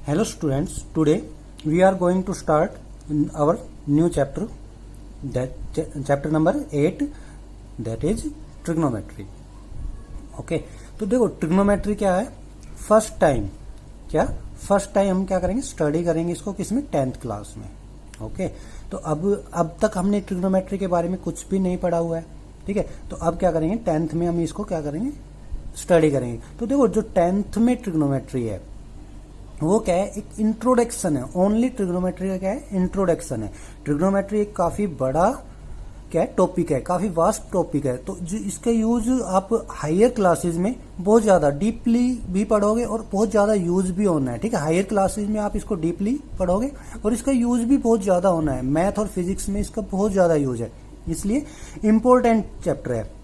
Hello students, today we are going to start our new chapter, that chapter number 8, that is trigonometry. Okay तो देखो trigonometry क्या है। First time हम क्या करेंगे, स्टडी करेंगे इसको किसमें, 10th क्लास में। ओके तो अब तक हमने ट्रिग्नोमेट्री के बारे में कुछ भी नहीं पढ़ा हुआ है, ठीक है। तो अब क्या करेंगे, 10th में हम इसको क्या करेंगे, स्टडी करेंगे। तो देखो जो 10th में ट्रिग्नोमेट्री है वो क्या है, एक इंट्रोडक्शन है। ओनली ट्रिग्नोमेट्री का क्या है, इंट्रोडक्शन है। ट्रिग्नोमेट्री एक काफी बड़ा क्या है, टॉपिक है, काफी वास्ट टॉपिक है। तो जो इसका यूज आप हायर क्लासेस में बहुत ज्यादा डीपली भी पढ़ोगे और बहुत ज्यादा यूज भी होना है, ठीक है। हायर क्लासेस में आप इसको डीपली पढ़ोगे और इसका यूज भी बहुत ज्यादा होना है। मैथ और फिजिक्स में इसका बहुत ज्यादा यूज है, इसलिए इंपॉर्टेंट चैप्टर है,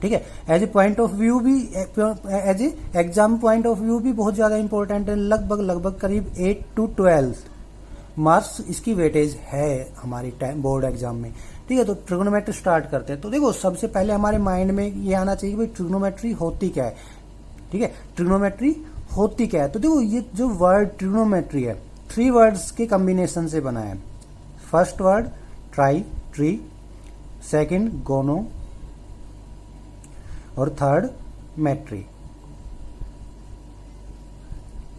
ठीक है। As a point of view भी, as a exam point of view भी बहुत ज्यादा इंपॉर्टेंट है। लगभग करीब 8 to 12 मार्क्स इसकी वेटेज है हमारी बोर्ड एग्जाम में, ठीक है। तो ट्रिग्नोमेट्री स्टार्ट करते हैं। तो देखो सबसे पहले हमारे माइंड में ये आना चाहिए भाई ट्रिग्नोमेट्री होती क्या है, ठीक है। ट्रिग्नोमेट्री होती क्या है, तो देखो ये जो वर्ड ट्रिग्नोमेट्री है 3 वर्ड्स के कॉम्बिनेशन से बना है। फर्स्ट वर्ड ट्री, सेकंड गोनो और थर्ड मेट्री।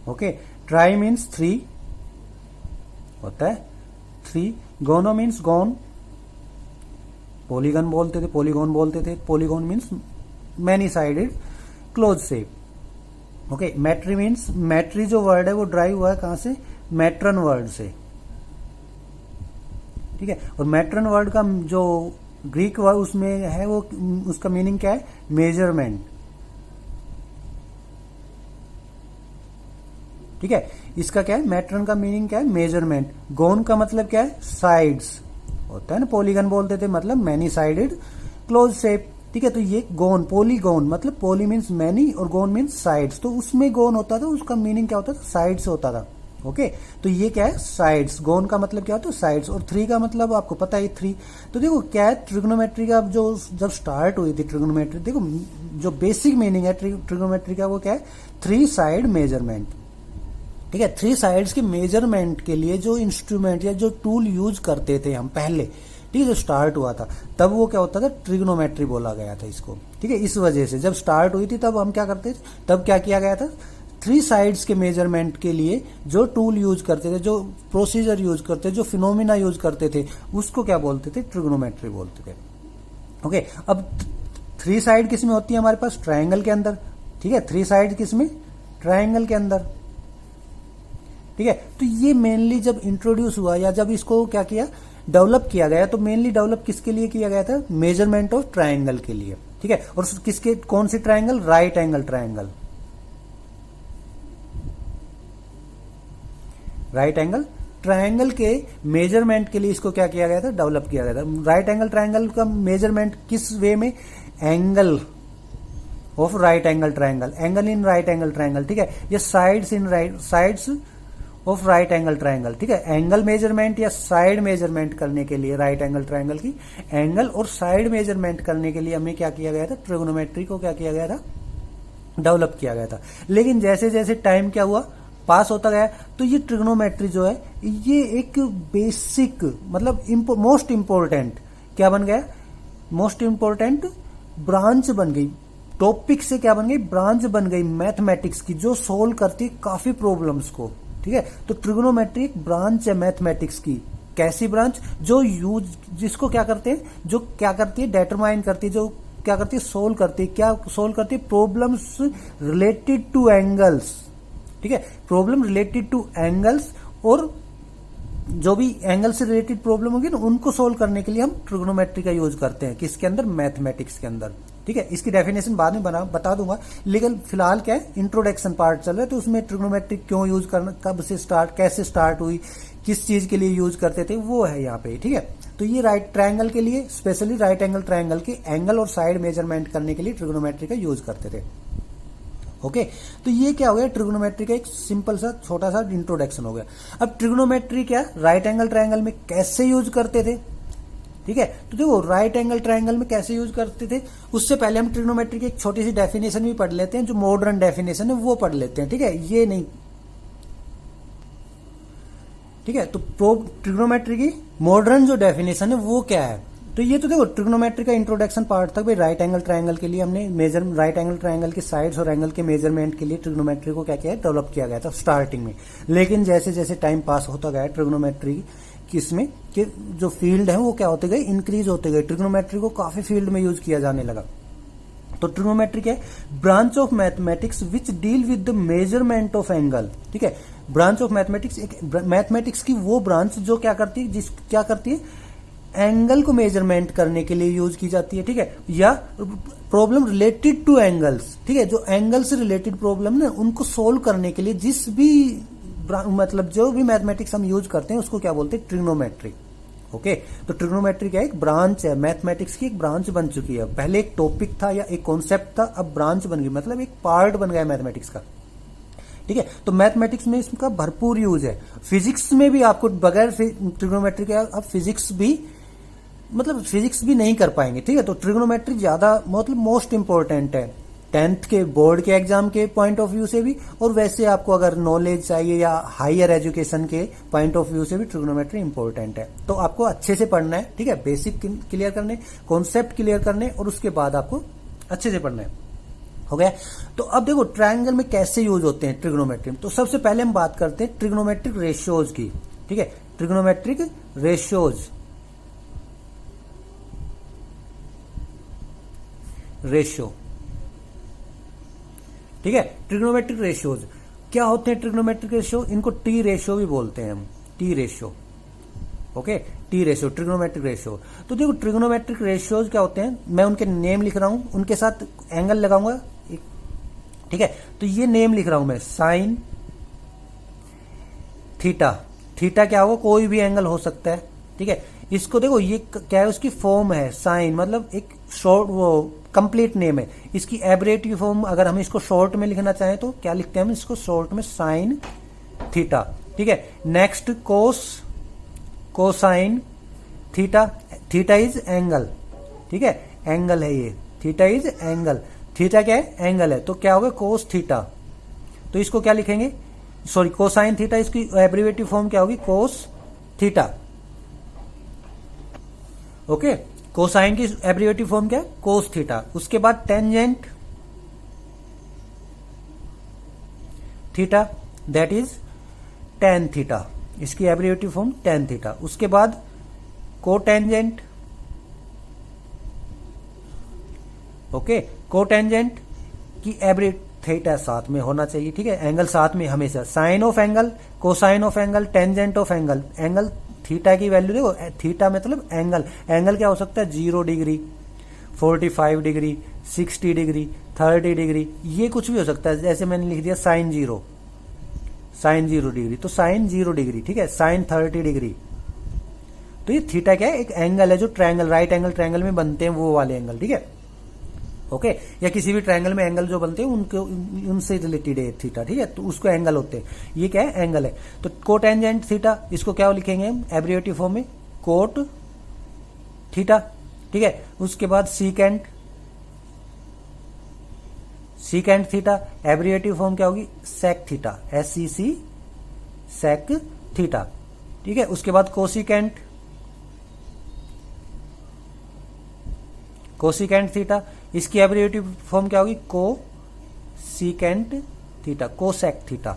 ओके ट्राई मीन्स 3 होता है, 3। गोनो मीन्स गॉन, पॉलीगन बोलते थे, पॉलीगॉन बोलते थे। Polygon means many sided close shape. Okay metry means, metry जो वर्ड है वो ड्राइव हुआ है कहां से, मैट्रन वर्ड से, ठीक है। और मैट्रन वर्ड का जो ग्रीक वर्ड उसमें है वो उसका मीनिंग क्या है, मेजरमेंट, ठीक है। इसका क्या है, मैट्रन का मीनिंग क्या है, मेजरमेंट। गोन का मतलब क्या है, साइड्स होता है ना, पॉलीगन बोलते थे मतलब मैनी साइडेड क्लोज शेप, ठीक है। तो ये गोन, पॉलीगोन मतलब पॉली मीन्स मैनी और गोन मीन्स साइड्स, तो उसमें गोन होता था, उसका मीनिंग क्या होता था, साइड्स होता था। ओके तो ये क्या है, साइड्स। गोन का मतलब क्या होता है, साइड्स। और 3 का मतलब आपको पता है 3। तो देखो क्या है, ट्रिग्नोमेट्री का जो जब स्टार्ट हुई थी ट्रिग्नोमेट्री, देखो जो बेसिक मीनिंग है ट्रिग्नोमेट्री का वो क्या है, 3 साइड मेजरमेंट, ठीक है। 3 साइड्स के मेजरमेंट के लिए जो इंस्ट्रूमेंट या जो टूल यूज करते थे हम पहले, ठीक है, जो स्टार्ट हुआ था तब वो क्या होता था, ट्रिग्नोमेट्री बोला गया था इसको, ठीक है। इस वजह से जब स्टार्ट हुई थी तब हम क्या करते थे, तब क्या किया गया था, 3 साइड्स के मेजरमेंट के लिए जो टूल यूज करते थे, जो प्रोसीजर यूज करते थे, जो फिनोमिना यूज करते थे, उसको क्या बोलते थे, ट्रिग्नोमेट्री बोलते थे। ओके अब 3 साइड किस में होती है हमारे पास, ट्राइंगल के अंदर, ठीक है। 3 साइड किस में, ट्राइंगल के अंदर, ठीक है। तो ये मेनली जब इंट्रोड्यूस हुआ या जब इसको क्या किया, डेवलप किया गया, तो मेनली डेवलप किसके लिए किया गया था, मेजरमेंट ऑफ ट्राइंगल के लिए, ठीक है। और किसके, कौन सी triangle, right angle triangle, right angle triangle के मेजरमेंट के लिए इसको क्या किया गया था, डेवलप किया गया था। राइट एंगल ट्राइंगल का मेजरमेंट किस वे में, angle of right angle triangle, angle in right angle triangle, ठीक है। या sides in right, sides of right angle triangle, ठीक है। एंगल मेजरमेंट या साइड मेजरमेंट करने के लिए राइट एंगल ट्राइंगल की एंगल और साइड मेजरमेंट करने के लिए हमें क्या किया गया था, ट्रिग्नोमेट्री को क्या किया गया था, डेवलप किया गया था। लेकिन जैसे जैसे टाइम क्या हुआ, पास होता गया, तो ये ट्रिग्नोमेट्री जो है ये एक बेसिक मतलब मोस्ट इंपोर्टेंट क्या बन गया, मोस्ट इंपोर्टेंट ब्रांच बन गई। टॉपिक से क्या बन गई, ब्रांच बन गई मैथमेटिक्स की, जो सोल्व करती है काफी प्रॉब्लम्स को, ठीक है। तो ट्रिग्नोमेट्री एक ब्रांच है मैथमेटिक्स की। कैसी ब्रांच, जो यूज, जिसको क्या करते हैं, जो क्या करती है, डिटरमाइन करती है, जो क्या करती है, सोल्व करती है। क्या सोल्व करती है, प्रॉब्लम्स रिलेटेड टू एंगल्स, ठीक है। प्रॉब्लम रिलेटेड टू एंगल्स, और जो भी एंगल से रिलेटेड प्रॉब्लम होगी ना उनको सोल्व करने के लिए हम ट्रिग्नोमेट्री का यूज करते हैं, किसके अंदर, मैथमेटिक्स के अंदर, ठीक है। इसकी डेफिनेशन बाद में बता दूंगा, लेकिन फिलहाल क्या है, इंट्रोडक्शन पार्ट चल रहा है। तो उसमें ट्रिग्नोमेट्री क्यों यूज करना, कब से स्टार्ट, कैसे स्टार्ट हुई, किस चीज के लिए यूज करते थे, वो है यहाँ पे, ठीक है। तो ये राइट ट्रायंगल के लिए, स्पेशली राइट एंगल ट्रायंगल के एंगल और साइड मेजरमेंट करने के लिए ट्रिग्नोमेट्री का यूज करते थे। ओके तो ये क्या हो गया, ट्रिग्नोमेट्री का एक सिंपल सा छोटा सा इंट्रोडक्शन हो गया। अब ट्रिग्नोमेट्री क्या, राइट एंगल ट्रायंगल में कैसे यूज करते थे, ठीक है। तो देखो राइट एंगल ट्रायंगल में कैसे यूज करते थे, उससे पहले हम ट्रिग्नोमेट्री की एक छोटी सी डेफिनेशन भी पढ़ लेते हैं, जो मॉडर्न डेफिनेशन है वो पढ़ लेते हैं, ठीक है। ये नहीं ठीक है। तो ट्रिग्नोमेट्री की मॉडर्न जो डेफिनेशन है वो क्या है, तो ये तो देखो ट्रिग्नोमेट्री का इंट्रोडक्शन पार्ट था भाई। राइट एंगल ट्रायंगल के लिए हमने राइट एंगल ट्रायंगल के साइड्स और एंगल के मेजरमेंट के लिए ट्रिग्नोमेट्री को क्या किया है, डेवलप किया गया था स्टार्टिंग में। लेकिन जैसे जैसे टाइम पास होता गया ट्रिग्नोमेट्री किसमें कि जो फील्ड है वो क्या होते गए, इंक्रीज होते गए। ट्रिग्नोमेट्री को काफी फील्ड में यूज किया जाने लगा। तो ट्रिग्नोमेट्री क्या है, branch of mathematics which deal with the measurement of angle. ठीक है, ब्रांच ऑफ मैथमेटिक्स एक मैथमेटिक्स की वो ब्रांच जो क्या करती है, क्या करती है, एंगल को मेजरमेंट करने के लिए यूज की जाती है। ठीक है, या प्रॉब्लम रिलेटेड टू एंगल्स। ठीक है, जो एंगल से रिलेटेड प्रॉब्लम ना उनको सोल्व करने के लिए जिस भी मतलब जो भी मैथमेटिक्स हम यूज करते हैं उसको क्या बोलते हैं, ट्रिग्नोमेट्री। ओके, तो ट्रिग्नोमेट्री क्या एक ब्रांच है, मैथमेटिक्स की एक ब्रांच बन चुकी है। पहले एक टॉपिक था या एक कॉन्सेप्ट था, अब ब्रांच बन गई, मतलब एक पार्ट बन गया मैथमेटिक्स का। ठीक है, तो मैथमेटिक्स में इसका भरपूर यूज है। फिजिक्स में भी आपको बगैर ट्रिग्नोमेट्री के आप फिजिक्स भी नहीं कर पाएंगे। ठीक है, तो ट्रिग्नोमेट्री ज्यादा मतलब मोस्ट इंपॉर्टेंट है 10th के बोर्ड के एग्जाम के पॉइंट ऑफ व्यू से भी, और वैसे आपको अगर नॉलेज चाहिए या हायर एजुकेशन के पॉइंट ऑफ व्यू से भी ट्रिग्नोमेट्री इंपॉर्टेंट है। तो आपको अच्छे से पढ़ना है। ठीक है, बेसिक क्लियर करने, कॉन्सेप्ट क्लियर करने, और उसके बाद आपको अच्छे से पढ़ना है। हो गया। तो अब देखो ट्रायंगल में कैसे यूज होते हैं ट्रिग्नोमेट्री। तो सबसे पहले हम बात करते हैं ट्रिग्नोमेट्रिक रेशियोज की। ठीक है, ट्रिग्नोमेट्रिक रेशियोज ठीक है, ट्रिग्नोमेट्रिक रेशियोज क्या होते हैं। ट्रिग्नोमेट्रिक रेशियो, इनको टी रेशियो भी बोलते हैं हम, T ratio. Okay, T ratio, trigonometric ratio. तो देखो ट्रिग्नोमेट्रिक रेशियोज क्या होते हैं, मैं उनके नेम लिख रहा हूं, उनके साथ एंगल लगाऊंगा। ठीक है, तो ये नेम लिख रहा हूं मैं, साइन थीटा। थीटा क्या होगा, कोई भी एंगल हो सकता है। ठीक है, इसको देखो ये क्या है, उसकी फॉर्म है साइन, मतलब एक शॉर्ट वो कंप्लीट नेम है। इसकी एब्रेटिव फॉर्म अगर हम इसको शॉर्ट में लिखना चाहें तो क्या लिखते हैं हम इसको, शॉर्ट में साइन थीटा। ठीक है, next cosine theta. Theta is angle. ठीक है, एंगल है ये, थीटा इज एंगल। थीटा क्या है, एंगल है, तो क्या होगा कोस थीटा। तो इसको क्या लिखेंगे, सॉरी कोसाइन थीटा, इसकी एब्रिवेटिव फॉर्म क्या होगी, कोस थीटा। ओके, कोसाइन की एब्रिवेटिव फॉर्म क्या है, कोस थीटा। उसके बाद tangent theta, that is tan theta, इसकी एब्रिवेटिव फॉर्म टेन थीटा। उसके बाद कोटेंजेंट। ओके, कोटेंजेंट की एब्रिवेटिव थीटा साथ में होना चाहिए। ठीक है, एंगल साथ में हमेशा, sine of angle, cosine of angle, tangent of angle. Angle theta की वैल्यू देखो, थीटा मतलब एंगल। एंगल क्या हो सकता है, 0 डिग्री, 45 डिग्री, 60 डिग्री, 30 डिग्री, ये कुछ भी हो सकता है। जैसे मैंने लिख दिया साइन 0 डिग्री, तो साइन 0 डिग्री। ठीक है, साइन 30 डिग्री। तो ये थीटा क्या है, एक एंगल है जो ट्रायंगल, राइट एंगल ट्रायंगल में बनते हैं वो वाले एंगल। ठीक है, ओके, या किसी भी ट्रायंगल में एंगल जो बनते हैं उनसे रिलेटेड है थीटा। ठीक है, तो उसको एंगल होते हैं, ये क्या है, एंगल है। तो कोटेंजेंट थीटा, इसको क्या लिखेंगे हम एब्रिवेटिव फॉर्म में, कोट थीटा। ठीक है, उसके बाद सीकेंट थीटा, एब्रिवेटिव फॉर्म क्या होगी, sec theta, SEC sec theta. ठीक है, उसके बाद कोसिकेंट थीटा, इसकी एब्रिवेटिव फॉर्म क्या होगी, cosecant theta, cosec theta.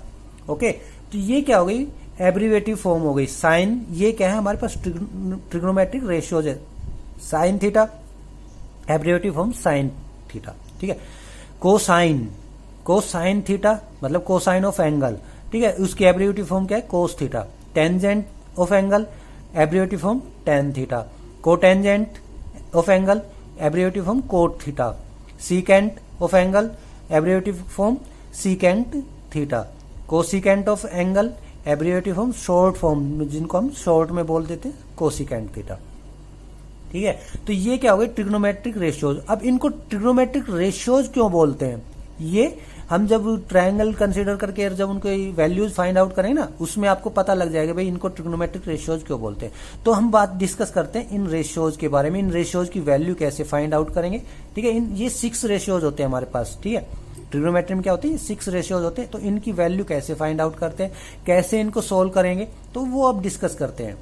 Okay, तो ये क्या हो गई, एब्रिवेटिव फॉर्म हो गई। साइन, ये क्या है हमारे पास ट्रिग्नोमेट्रिक रेशियोज है, sine theta, abbreviative form sine theta. ठीक है, कोसाइन थीटा मतलब कोसाइन ऑफ एंगल। ठीक है, उसकी एब्रिवेटिव फॉर्म क्या है, cos theta. Tangent of angle, abbreviative form tan theta. Cotangent of angle, abbreviative form cot theta. Secant of angle, abbreviative form secant theta. Cosecant of angle, abbreviative form short form, जिनको हम short में बोल देते हैं, cosecant theta. ठीक है, तो ये क्या हो गए ट्रिग्नोमेट्रिक रेशियोज। अब इनको ट्रिग्नोमेट्रिक रेशियोज क्यों बोलते हैं, ये हम जब ट्रायंगल कंसीडर करके जब उनके वैल्यूज फाइंड आउट करें ना, उसमें आपको पता लग जाएगा भाई इनको ट्रिग्नोमेट्रिक रेशियोज क्यों बोलते हैं। तो हम बात डिस्कस करते हैं इन रेशियोज के बारे में, इन रेशियोज की वैल्यू कैसे फाइंड आउट करेंगे। ठीक है, ये 6 रेशियोज होते हैं हमारे पास। ठीक है, ट्रिग्नोमेट्री में क्या होती है, 6 रेशियोज होते हैं। तो इनकी वैल्यू कैसे फाइंड आउट करते हैं, कैसे इनको सोल्व करेंगे, तो वो अब डिस्कस करते हैं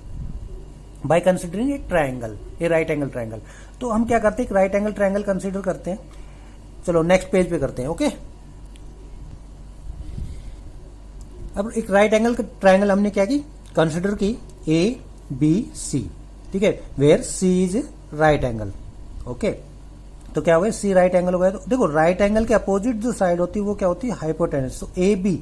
by considering A triangle, A right angle triangle. तो हम क्या करते हैं, एक राइट एंगल ट्रायंगल कंसिडर करते हैं। चलो नेक्स्ट पेज पे करते हैं। ओके, अब एक राइट एंगल ट्रायंगल हमने क्या की, कंसिडर की, ए बी सी, ठीक है, where C is right angle. Okay, तो क्या हो गया, सी राइट एंगल हो गया। तो देखो राइट एंगल के अपोजिट जो साइड होती है वो क्या होती है, हाइपोटेनस। तो ए बी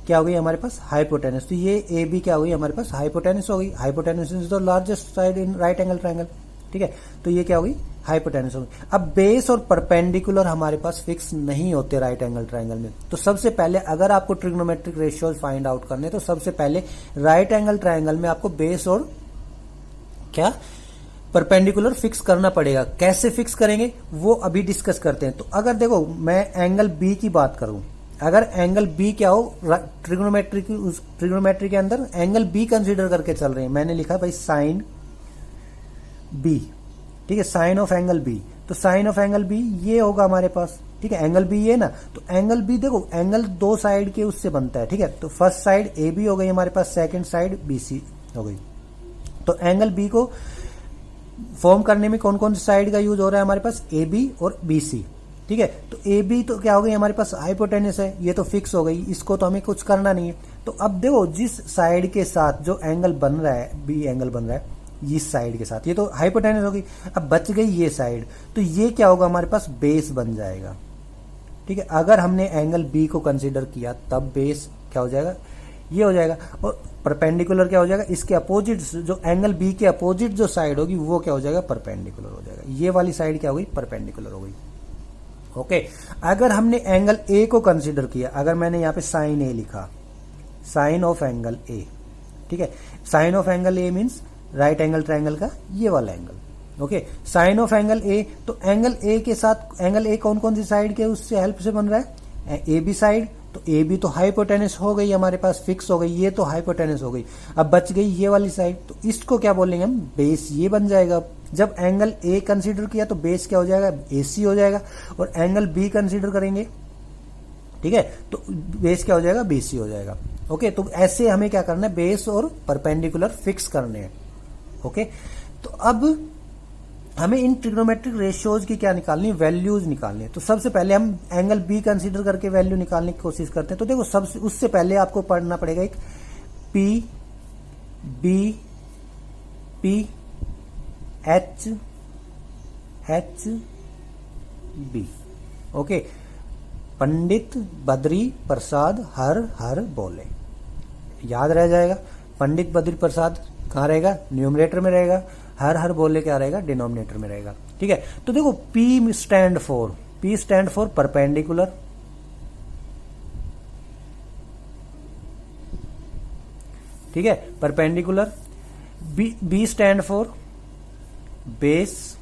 क्या हो गई हमारे पास, हाइपोटेनस। तो ये ए बी क्या हो गई हमारे पास, हाइपोटेनस हो गई। Hypotenuse is the largest side in right angle triangle, ठीक है। तो ये क्या हो गई, हाइपोटेनस हो गई। अब बेस और परपेंडिकुलर हमारे पास फिक्स नहीं होते राइट एंगल ट्रायंगल में। तो सबसे पहले अगर आपको ट्रिग्नोमेट्रिक रेशियोज फाइंड आउट करने, तो सबसे पहले राइट एंगल ट्रायंगल में आपको बेस और क्या, परपेंडिकुलर फिक्स करना पड़ेगा। कैसे फिक्स करेंगे वो अभी डिस्कस करते हैं। तो अगर देखो मैं एंगल बी की बात करूं, अगर एंगल बी क्या हो, ट्रिग्नोमेट्री के अंदर एंगल बी कंसीडर करके चल रहे हैं। मैंने लिखा भाई साइन बी, ठीक है, साइन ऑफ एंगल बी। तो साइन ऑफ एंगल बी ये होगा हमारे पास, ठीक है, एंगल बी ये ना। तो एंगल बी देखो, एंगल दो साइड के उससे बनता है, ठीक है। तो फर्स्ट साइड ए बी हो गई हमारे पास, सेकंड साइड बी सी हो गई। तो एंगल बी को फॉर्म करने में कौन कौन सी साइड का यूज हो रहा है हमारे पास, ए बी और बी सी, ठीक है। तो ए बी तो क्या हो गई हमारे पास, हाइपोटेनस है, ये तो फिक्स हो गई, इसको तो हमें कुछ करना नहीं है। तो अब देखो जिस साइड के साथ जो एंगल बन रहा है, बी एंगल बन रहा है इस साइड के साथ, ये तो हाइपोटेनस हो गई। अब बच गई ये साइड, तो ये क्या होगा हमारे पास, बेस बन जाएगा, ठीक है। अगर हमने एंगल बी को कंसीडर किया तब बेस क्या हो जाएगा, ये हो जाएगा। और परपेंडिकुलर क्या हो जाएगा, इसके अपोजिट जो एंगल बी के अपोजिट जो साइड होगी वो क्या हो जाएगा, परपेंडिकुलर हो जाएगा। ये वाली साइड क्या हो गई, परपेंडिकुलर हो गई। ओके, अगर हमने एंगल ए को कंसीडर किया, अगर मैंने यहाँ पे साइन ए लिखा, साइन ऑफ एंगल ए, ठीक है, sine of angle A means right angle triangle का ये वाला angle. Okay, sine of angle A, तो एंगल ए के साथ एंगल ए कौन कौन सी साइड के उससे हेल्प से बन रहा है, ए बी साइड। तो ए बी तो हाइपोटेनस हो गई हमारे पास, फिक्स हो गई, ये तो हाइपोटेनस हो गई। अब बच गई ये वाली साइड, तो इसको क्या बोलेंगे हम, बेस, ये बन जाएगा। जब एंगल ए कंसीडर किया तो बेस क्या हो जाएगा, ए सी हो जाएगा। और एंगल बी कंसीडर करेंगे, ठीक है, तो बेस क्या हो जाएगा, बी सी हो जाएगा। ओके, तो ऐसे हमें क्या करना है, बेस और परपेंडिकुलर फिक्स करने हैं। ओके, तो अब हमें इन ट्रिग्नोमेट्रिक रेशियोज की क्या निकालनी है, वैल्यूज निकालनी है। तो सबसे पहले हम एंगल बी कंसीडर करके वैल्यू निकालने की कोशिश करते हैं। तो देखो सबसे उससे पहले आपको पढ़ना पड़ेगा एक P B P H H B. Okay, Pandit Badri Prasad हर हर बोले, याद रह जाएगा। पंडित बद्री प्रसाद कहाँ रहेगा, न्यूमरेटर में रहेगा। हर हर बोले क्या रहेगा, डिनोमिनेटर में रहेगा, ठीक है। तो देखो P स्टैंड फॉर परपेंडिकुलर, ठीक है, perpendicular. B stand for base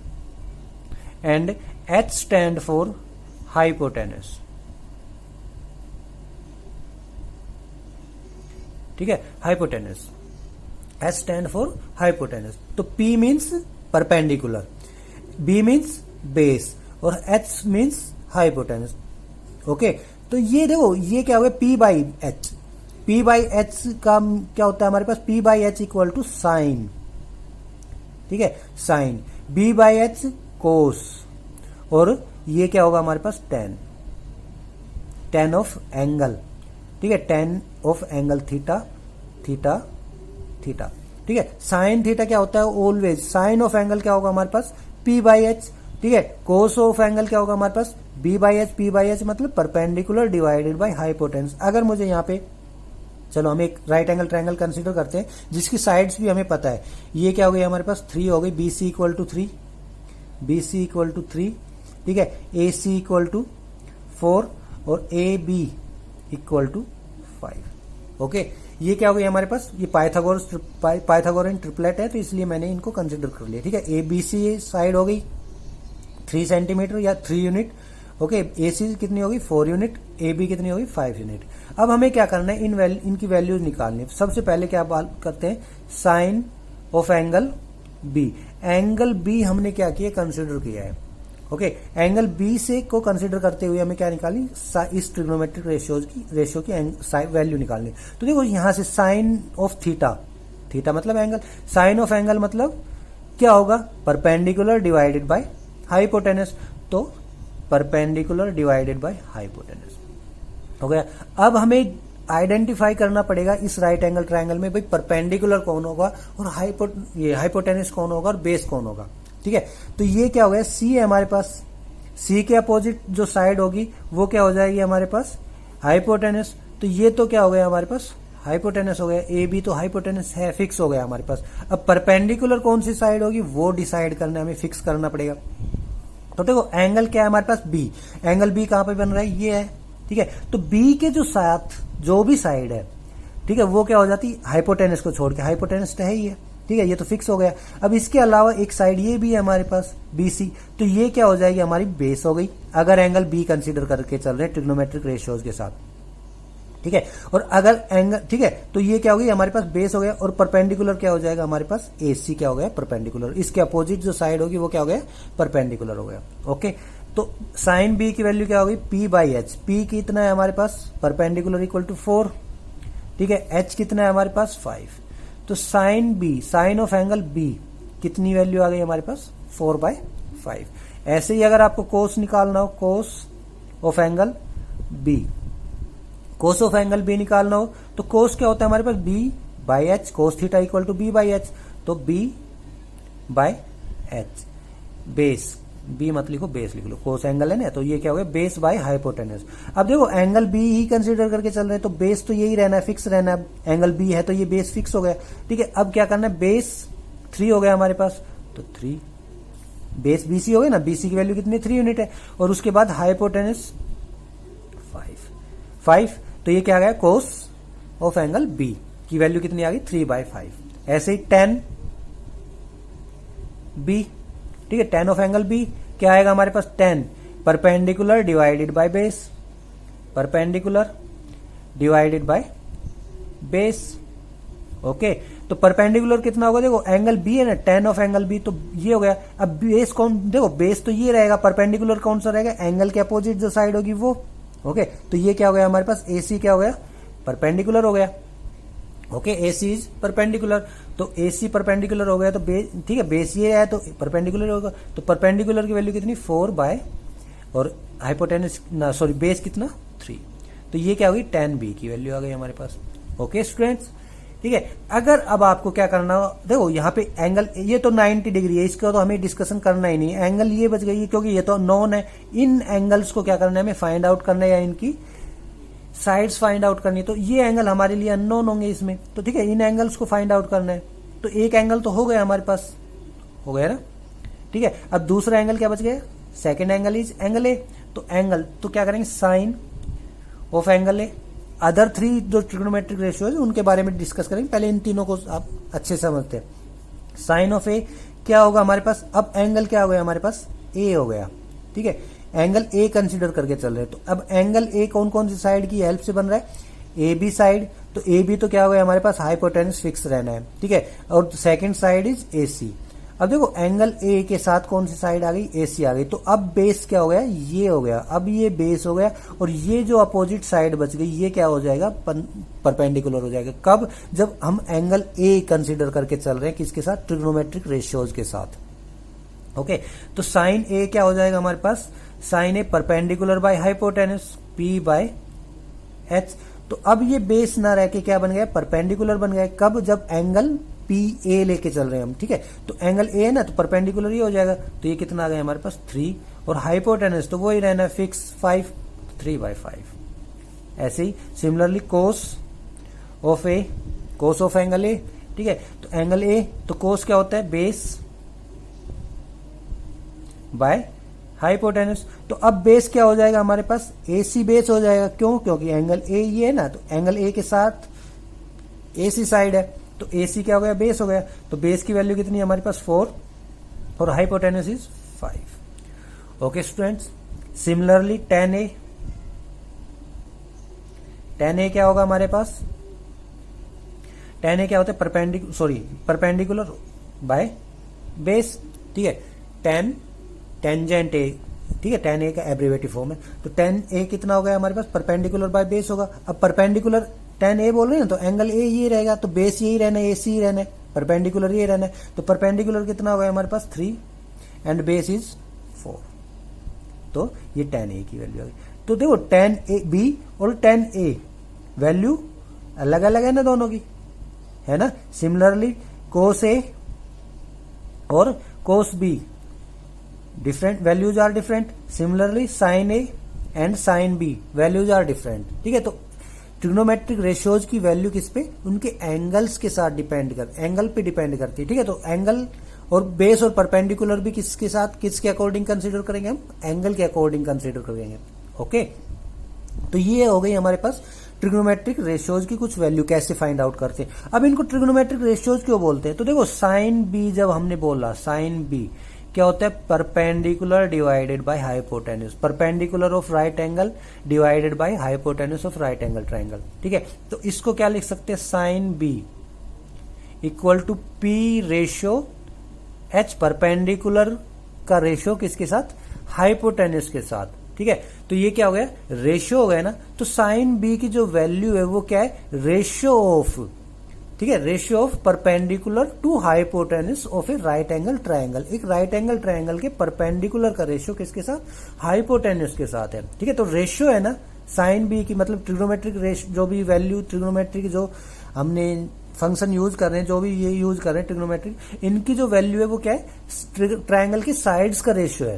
and H stand for hypotenuse, ठीक है, hypotenuse. H stand for hypotenuse. तो P means perpendicular, B means base और H मीन्स हाइपोटेनस। ओके, तो ये देखो ये क्या हो गया, P by H. P by H का क्या होता है हमारे पास, P by H equal to sine, ठीक है, sine. B by H cos, और ये क्या होगा हमारे पास, टेन, टेन ऑफ एंगल, ठीक है, ten of angle theta theta theta, ठीक है। साइन थीटा क्या होता है, ऑलवेज साइन ऑफ एंगल क्या होगा हमारे पास, P बाई एच, ठीक है। कोस ऑफ एंगल क्या होगा हमारे पास, B by H. P by H मतलब परपेंडिकुलर डिवाइडेड बाई हाइपोटेनस। अगर मुझे यहाँ पे, चलो हम एक राइट एंगल ट्रायंगल कंसीडर करते हैं जिसकी साइड्स भी हमें पता है। ये क्या हो गई हमारे पास, 3 हो गई, B C equal to 3, B C equal to 3, ठीक है, ए सी इक्वल टू 4 और A B equal to 5। Okay, ये क्या हो गई हमारे पास, ये पाइथागोरन ट्रिपलेट है, तो इसलिए मैंने इनको कंसिडर कर लिया, ठीक है। ए बी सी साइड हो गई 3 सेंटीमीटर या 3 यूनिट। ओके, ए सी कितनी होगी, 4 यूनिट, ए बी कितनी होगी, 5 यूनिट। अब हमें क्या करना है, इनकी वैल्यूज निकालनी है। सबसे पहले क्या बात करते हैं, sine of angle B. Angle B हमने क्या किया, कंसिडर किया है, ओके, एंगल बी से को कंसीडर करते हुए हमें क्या निकालनी, इस ट्रिग्नोमेट्रिक रेशियो की वैल्यू निकालनी। तो देखो यहां से साइन ऑफ थीटा, थीटा मतलब एंगल, साइन ऑफ एंगल मतलब क्या होगा, परपेंडिकुलर डिवाइडेड बाय हाइपोटेनस। तो परपेंडिकुलर डिवाइडेड बाय हाइपोटेनस हो गया। अब हमें आइडेंटिफाई करना पड़ेगा इस राइट एंगल ट्रायंगल में भाई परपेंडिकुलर कौन होगा और हाइपोटेनस कौन होगा और बेस कौन होगा। ठीक है, तो ये क्या हो गया, सी है हमारे पास, सी के अपोजिट जो साइड होगी वो क्या हो जाएगी हमारे पास, हाइपोटेनस। तो ये तो क्या हो गया हमारे पास, हाइपोटेनस हो गया। ए बी तो हाइपोटेनस है, फिक्स हो गया हमारे पास। अब परपेंडिकुलर कौन सी साइड होगी वो डिसाइड करना, हमें फिक्स करना पड़ेगा। तो देखो एंगल क्या है हमारे पास, बी, एंगल बी कहां पे बन रहा है, ये है। ठीक है, तो बी के जो साथ जो भी साइड है, ठीक है, वो क्या हो जाती है, हाइपोटेनस को छोड़ के, हाइपोटेनस तो है ही है। ठीक है, ये तो फिक्स हो गया। अब इसके अलावा एक साइड ये भी है हमारे पास बी सी, तो ये क्या हो जाएगी हमारी बेस हो गई, अगर एंगल बी कंसीडर करके चल रहे हैं ट्रिग्नोमेट्रिक रेशियोज के साथ। ठीक है, और अगर एंगल, ठीक है, तो ये क्या हो गई हमारे पास बेस हो गया, और परपेंडिकुलर क्या हो जाएगा हमारे पास, ए सी क्या हो गया, परपेंडिकुलर। इसके अपोजिट जो साइड होगी वो क्या हो गया, परपेंडिकुलर हो गया। ओके, तो साइन बी की वैल्यू क्या होगी, पी बाई एच। पी कितना है हमारे पास, परपेंडिकुलर इक्वल टू 4। ठीक है, एच कितना है हमारे पास 5। तो sine B, sine of angle B कितनी वैल्यू आ गई हमारे पास, 4/5। ऐसे ही अगर आपको कोस निकालना हो, cos of angle B, cos of angle B निकालना हो तो कोस क्या होता है हमारे पास, B by H, cos theta equal to B by H. तो B by H, base, B मत लिखो बेस लिख लो, कोस एंगल है ना, तो ये क्या हो गया, बेस बाय हाइपोटेनस। अब देखो एंगल बी ही कंसीडर करके चल रहे हैं तो बेस तो यही रहना है, फिक्स रहना है। एंगल बी है तो ये बेस फिक्स हो गया। ठीक है, अब क्या करना है, बेस 3 हो गया हमारे पास, तो 3 बेस बीसी हो गया ना, बीसी की वैल्यू कितनी, 3 यूनिट है, और उसके बाद हाइपोटेनस 5। तो ये क्या आ गया, कोस ऑफ एंगल बी की वैल्यू कितनी आ गई, 3/5। ऐसे ही tan बी, ठीक है, tan ऑफ एंगल बी क्या आएगा हमारे पास, tan perpendicular divided by base, perpendicular divided by base. Okay, तो परपेंडिकुलर कितना होगा, देखो एंगल बी है ना, tan ऑफ एंगल बी, तो ये हो गया। अब बेस कौन, देखो बेस तो ये रहेगा, परपेंडिकुलर कौन सा रहेगा, एंगल के अपोजिट जो साइड होगी वो। ओके, तो ये क्या हो गया हमारे पास, AC क्या हो गया, परपेंडिकुलर हो गया। ओके, AC इज परपेंडिकुलर, तो AC परपेंडिकुलर हो गया, तो ठीक है, बेस ये है तो परपेंडिकुलर होगा। तो परपेंडिकुलर की वैल्यू कितनी, 4 और हाइपोटेनस ना, सॉरी बेस कितना, 3। तो ये क्या होगी, tan B की वैल्यू आ गई हमारे पास। ओके स्टूडेंट्स, ठीक है, अगर अब आपको क्या करना हो, देखो यहाँ पे एंगल ये तो 90 डिग्री है, इसका तो हमें डिस्कशन करना ही नहीं है, एंगल ये बच गई है क्योंकि ये तो नॉन है। इन एंगल्स को क्या करना है, हमें फाइंड आउट करना है या इनकी साइड्स फाइंड आउट करनी है। तो ये एंगल हमारे लिए अननोन होंगे इसमें, तो ठीक है, इन एंगल्स को फाइंड आउट करना है। तो एक एंगल तो हो गया हमारे पास, हो गया ना, ठीक है। अब दूसरा एंगल क्या बच गया, second angle is angle A. तो एंगल तो क्या करेंगे, sine of angle A. Other 3 जो ट्रिग्नोमेट्रिक रेशियो है उनके बारे में डिस्कस करेंगे, पहले इन तीनों को आप अच्छे से समझते हैं। साइन ऑफ ए क्या होगा हमारे पास, अब एंगल क्या हो गया हमारे पास, ए हो गया। ठीक है, एंगल ए कंसीडर करके चल रहे हैं। तो अब एंगल ए कौन कौन सी साइड की हेल्प से बन रहा है, ए बी साइड। तो ए बी तो क्या हो गया हमारे पास, हाइपोटेनस फिक्स रहना है। ठीक है, और सेकेंड साइड इज ए सी। अब देखो एंगल ए के साथ कौन सी साइड आ गई, AC आ गई। तो अब बेस क्या हो गया, ये हो गया। अब ये बेस हो गया और ये जो अपोजिट साइड बच गई ये क्या हो जाएगा, परपेंडिकुलर हो जाएगा। कब, जब हम एंगल ए कंसीडर करके चल रहे हैं, किसके साथ, ट्रिग्नोमेट्रिक रेशियोज के साथ। ओके, तो साइन ए क्या हो जाएगा हमारे पास, sine A perpendicular by hypotenuse P by H। तो अब ये बेस ना रह के क्या बन गया, परपेंडिकुलर बन गया। कब, जब एंगल PA लेके चल रहे हैं हम। ठीक है, तो एंगल A है ना, तो परपेंडिकुलर ही हो जाएगा। तो ये कितना आ गया हमारे पास, 3, और हाइपोटेनस तो वही रहना है फिक्स, 5, 3/5। ऐसे ही similarly cos of A, cos of angle A. ठीक है, तो एंगल ए तो कोस क्या होता है, बेस बाय हाइपोटेनस। तो अब बेस क्या हो जाएगा हमारे पास, AC बेस हो जाएगा। क्यों, क्योंकि एंगल ए ये है ना, तो एंगल ए के साथ AC साइड है, तो AC क्या हो गया, बेस हो गया। तो बेस की वैल्यू कितनी है हमारे पास, 4, और hypotenuse is 5। Okay students, similarly tan A, tan A क्या होगा हमारे पास, tan A क्या होता है, परपेंडिकुलर बाय बेस। ठीक है, tan टेंजेंट ए, ठीक है, tan a का एब्रीवेटिव फॉर्म है। तो tan a कितना हो गया हमारे पास, परपेंडिकुलर बाय बेस होगा। अब परपेंडिकुलर tan a बोल रहे हैं तो एंगल ए ये रहेगा, तो बेस यही रहना है, AC ही रहना है, परपेंडिकुलर ये रहना है। तो परपेंडिकुलर कितना हो गया हमारे पास 3 एंड बेस इज 4, तो ये tan a की वैल्यू आ गई। तो देखो tan a b और tan a वैल्यू अलग अलग है ना दोनों की, है ना। सिमिलरली cos a और cos b different, values are different. Similarly sin a and sin b values are different, ठीक है। तो ट्रिग्नोमेट्रिक रेशियोज की वैल्यू किस पे, उनके एंगल्स के साथ डिपेंड कर, एंगल पे डिपेंड करती है, ठीक है। तो एंगल और बेस और परपेंडिकुलर भी किसके साथ, किसके अकॉर्डिंग कंसीडर करेंगे हम, एंगल के अकॉर्डिंग कंसीडर करेंगे, ओके। तो ये हो गई हमारे पास ट्रिग्नोमेट्रिक रेशियोज की कुछ वैल्यू कैसे फाइंड आउट करते हैं। अब इनको ट्रिग्नोमेट्रिक रेशियोज क्यों बोलते हैं, तो देखो साइन बी जब हमने बोला, साइन बी क्या होता है, perpendicular divided by hypotenuse, perpendicular of right angle divided by hypotenuse of right angle triangle, ठीक है। तो इसको क्या लिख सकते हैं, sine B equal to P ratio H, perpendicular का रेशियो किसके साथ, हाइपोटेन्यूज के साथ, ठीक है। तो ये क्या हो गया, रेशियो हो गया ना। तो साइन बी की जो वैल्यू है वो क्या है, रेशियो ऑफ, ठीक है, ratio of perpendicular to hypotenuse of a right angle triangle. एक राइट एंगल ट्रायंगल के परपेंडिकुलर का रेशियो किसके साथ, हाइपोटेन्यूज के साथ है, ठीक है। तो रेशियो है ना साइन बी की, मतलब ट्रिग्नोमेट्रिक रेशियो, जो भी वैल्यू ट्रिग्नोमेट्रिक जो हमने फंक्शन यूज कर रहे हैं, जो भी ये यूज कर रहे हैं ट्रिग्नोमेट्रिक, इनकी जो वैल्यू है वो क्या है, ट्रायंगल की साइड्स का रेशियो है,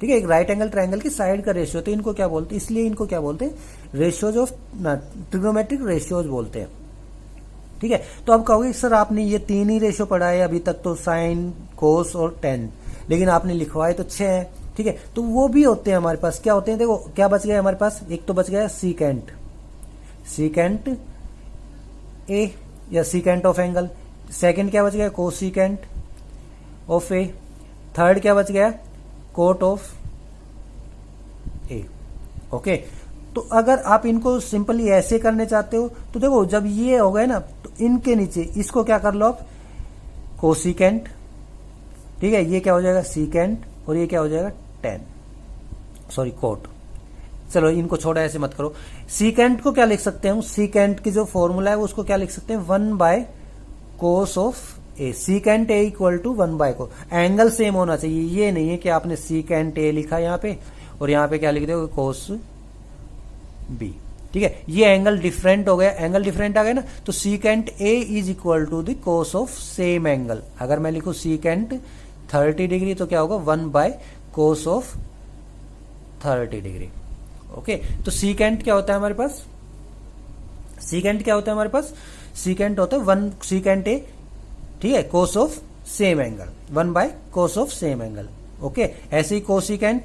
ठीक है। एक राइट एंगल ट्रायंगल की साइड का रेशियो, तो इनको क्या बोलते हैं, इसलिए इनको क्या बोलते हैं, रेशियोज ऑफ ट्रिग्नोमेट्रिक रेशियोज बोलते हैं, ठीक है। तो अब कहोगे सर आपने ये 3 ही रेशियो पढ़ा है अभी तक, तो साइन, कोस और टेन, लेकिन आपने लिखवाए तो 6 है, ठीक है। तो वो भी होते हैं हमारे पास, क्या होते हैं, देखो क्या बच गया हमारे पास, एक तो बच गया सीकेंट, सीकेंट ए या सीकेंट ऑफ एंगल, सेकंड क्या बच गया, कोसीकेंट ऑफ ए, थर्ड क्या बच गया, कोट ऑफ ए, ओके। तो अगर आप इनको सिंपली ऐसे करने चाहते हो तो देखो जब ये हो गए ना, तो इनके नीचे इसको क्या कर लो आप, कोसिकेंट, ठीक है, ये क्या हो जाएगा सीकेंट, और ये क्या हो जाएगा टेन, सॉरी कोट। चलो इनको छोड़ा, ऐसे मत करो। सीकेंट को क्या लिख सकते हैं हम, सीकेंट की जो फॉर्मूला है उसको क्या लिख सकते हैं, 1 by cos of A, secant A equal to 1 by को, एंगल सेम होना चाहिए, ये नहीं है कि आपने सीकेंट ए लिखा यहाँ पे और यहाँ पे क्या लिख दो कोस बी, ठीक है। ये एंगल डिफरेंट हो गया, एंगल डिफरेंट आ गया ना, तो secant A is equal to the cos of same angle. अगर मैं लिखूं सीकेंट 30 डिग्री तो क्या होगा, 1 by cos of 30 degree, okay. तो सीकेंट क्या होता है हमारे पास, सीकेंट क्या होता है हमारे पास, सीकेंट होता है 1 सीकेंट ए, ठीक है, कोस of same angle, 1 by cos of same angle, okay. ऐसे ही कोसिकेंट